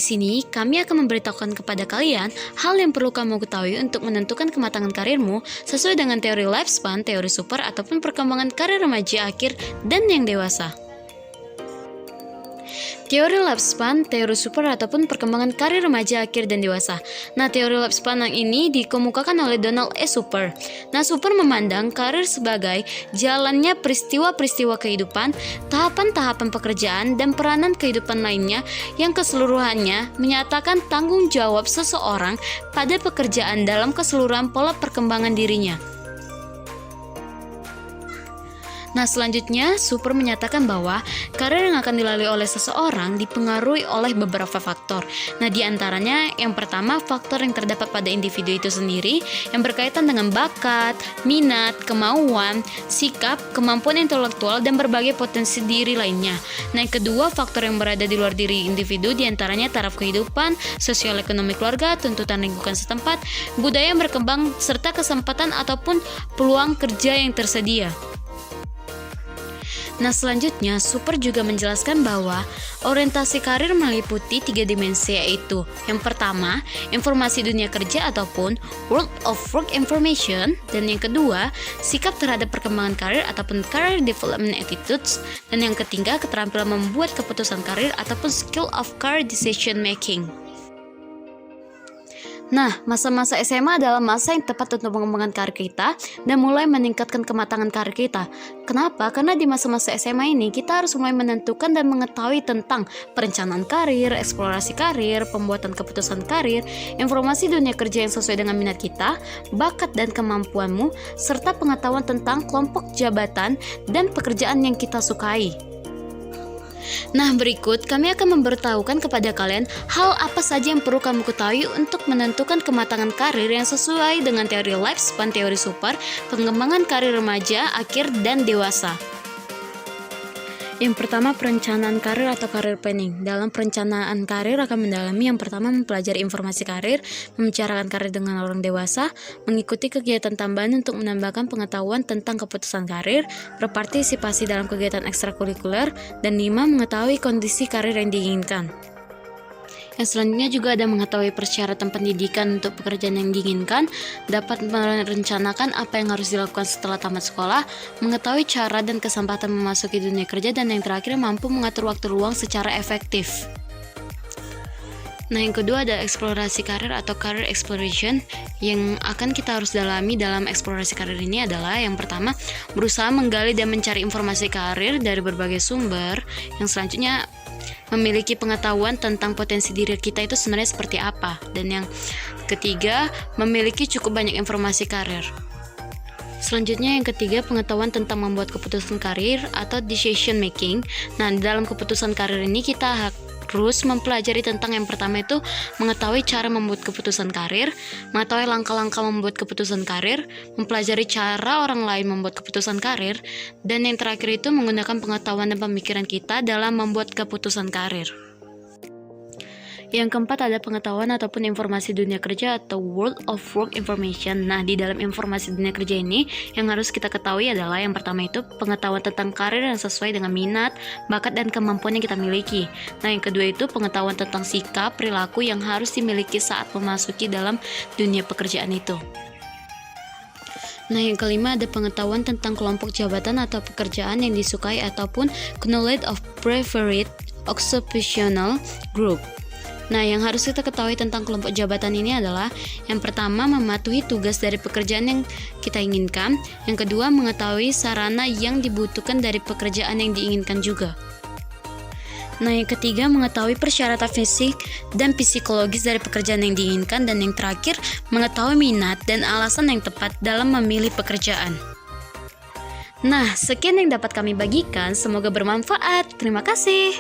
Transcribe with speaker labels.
Speaker 1: sini kami akan memberitahukan kepada kalian hal yang perlu kamu ketahui untuk menentukan kematangan karirmu sesuai dengan teori lifespan, teori super, ataupun perkembangan karir remaja, akhir, dan yang dewasa. Teori lifespan, teori super, ataupun perkembangan karir remaja, akhir, dan dewasa. Nah, teori lifespan yang ini dikemukakan oleh Donald E. Super. Nah, Super memandang karir sebagai jalannya peristiwa-peristiwa kehidupan, tahapan-tahapan pekerjaan, dan peranan kehidupan lainnya yang keseluruhannya menyatakan tanggung jawab seseorang pada pekerjaan dalam keseluruhan pola perkembangan dirinya. Nah, selanjutnya Super menyatakan bahwa karir yang akan dilalui oleh seseorang dipengaruhi oleh beberapa faktor. Nah, di antaranya yang pertama, faktor yang terdapat pada individu itu sendiri yang berkaitan dengan bakat, minat, kemauan, sikap, kemampuan intelektual, dan berbagai potensi diri lainnya. Nah, yang kedua, faktor yang berada di luar diri individu, di antaranya taraf kehidupan, sosial ekonomi keluarga, tuntutan lingkungan setempat, budaya yang berkembang, serta kesempatan ataupun peluang kerja yang tersedia. Nah, selanjutnya Super juga menjelaskan bahwa orientasi karir meliputi 3 dimensi, yaitu yang pertama, informasi dunia kerja ataupun world of work information, dan yang kedua, sikap terhadap perkembangan karir ataupun career development attitudes, dan yang ketiga, keterampilan membuat keputusan karir ataupun skill of career decision making. Nah, masa-masa SMA adalah masa yang tepat untuk mengembangkan karir kita dan mulai meningkatkan kematangan karir kita. Kenapa? Karena di masa-masa SMA ini kita harus mulai menentukan dan mengetahui tentang perencanaan karir, eksplorasi karir, pembuatan keputusan karir, informasi dunia kerja yang sesuai dengan minat kita, bakat dan kemampuanmu, serta pengetahuan tentang kelompok jabatan dan pekerjaan yang kita sukai. Nah, berikut kami akan memberitahukan kepada kalian hal apa saja yang perlu kamu ketahui untuk menentukan kematangan karir yang sesuai dengan teori lifespan, teori super, pengembangan karir remaja, akhir, dan dewasa. Yang pertama, perencanaan karir atau career planning. Dalam perencanaan karir akan mendalami yang pertama mempelajari informasi karir, membicarakan karir dengan orang dewasa, mengikuti kegiatan tambahan untuk menambahkan pengetahuan tentang keputusan karir, berpartisipasi dalam kegiatan ekstrakurikuler, dan 5. Mengetahui kondisi karir yang diinginkan. Yang selanjutnya juga ada mengetahui persyaratan pendidikan untuk pekerjaan yang diinginkan, dapat merencanakan apa yang harus dilakukan setelah tamat sekolah, mengetahui cara dan kesempatan memasuki dunia kerja, dan yang terakhir mampu mengatur waktu luang secara efektif. Nah, yang kedua ada eksplorasi karir atau career exploration. Yang akan kita harus dalami dalam eksplorasi karir ini adalah yang pertama, berusaha menggali dan mencari informasi karir dari berbagai sumber. Yang selanjutnya, memiliki pengetahuan tentang potensi diri kita itu sebenarnya seperti apa. Dan yang ketiga, memiliki cukup banyak informasi karir. Selanjutnya yang ketiga, pengetahuan tentang membuat keputusan karir atau decision making. Nah, dalam keputusan karir ini kita harus mempelajari tentang yang pertama itu mengetahui cara membuat keputusan karir, mengetahui langkah-langkah membuat keputusan karir, mempelajari cara orang lain membuat keputusan karir, dan yang terakhir itu menggunakan pengetahuan dan pemikiran kita dalam membuat keputusan karir. Yang keempat ada pengetahuan ataupun informasi dunia kerja atau world of work information. Nah, di dalam informasi dunia kerja ini yang harus kita ketahui adalah yang pertama itu pengetahuan tentang karir yang sesuai dengan minat, bakat, dan kemampuan yang kita miliki. Nah, yang kedua itu pengetahuan tentang sikap, perilaku yang harus dimiliki saat memasuki dalam dunia pekerjaan itu. Nah, yang kelima ada pengetahuan tentang kelompok jabatan atau pekerjaan yang disukai ataupun knowledge of preferred occupational group. Nah, yang harus kita ketahui tentang kelompok jabatan ini adalah yang pertama, mematuhi tugas dari pekerjaan yang kita inginkan. Yang kedua, mengetahui sarana yang dibutuhkan dari pekerjaan yang diinginkan juga. Nah, yang ketiga, mengetahui persyaratan fisik dan psikologis dari pekerjaan yang diinginkan. Dan yang terakhir, mengetahui minat dan alasan yang tepat dalam memilih pekerjaan. Nah, sekian yang dapat kami bagikan. Semoga bermanfaat. Terima kasih.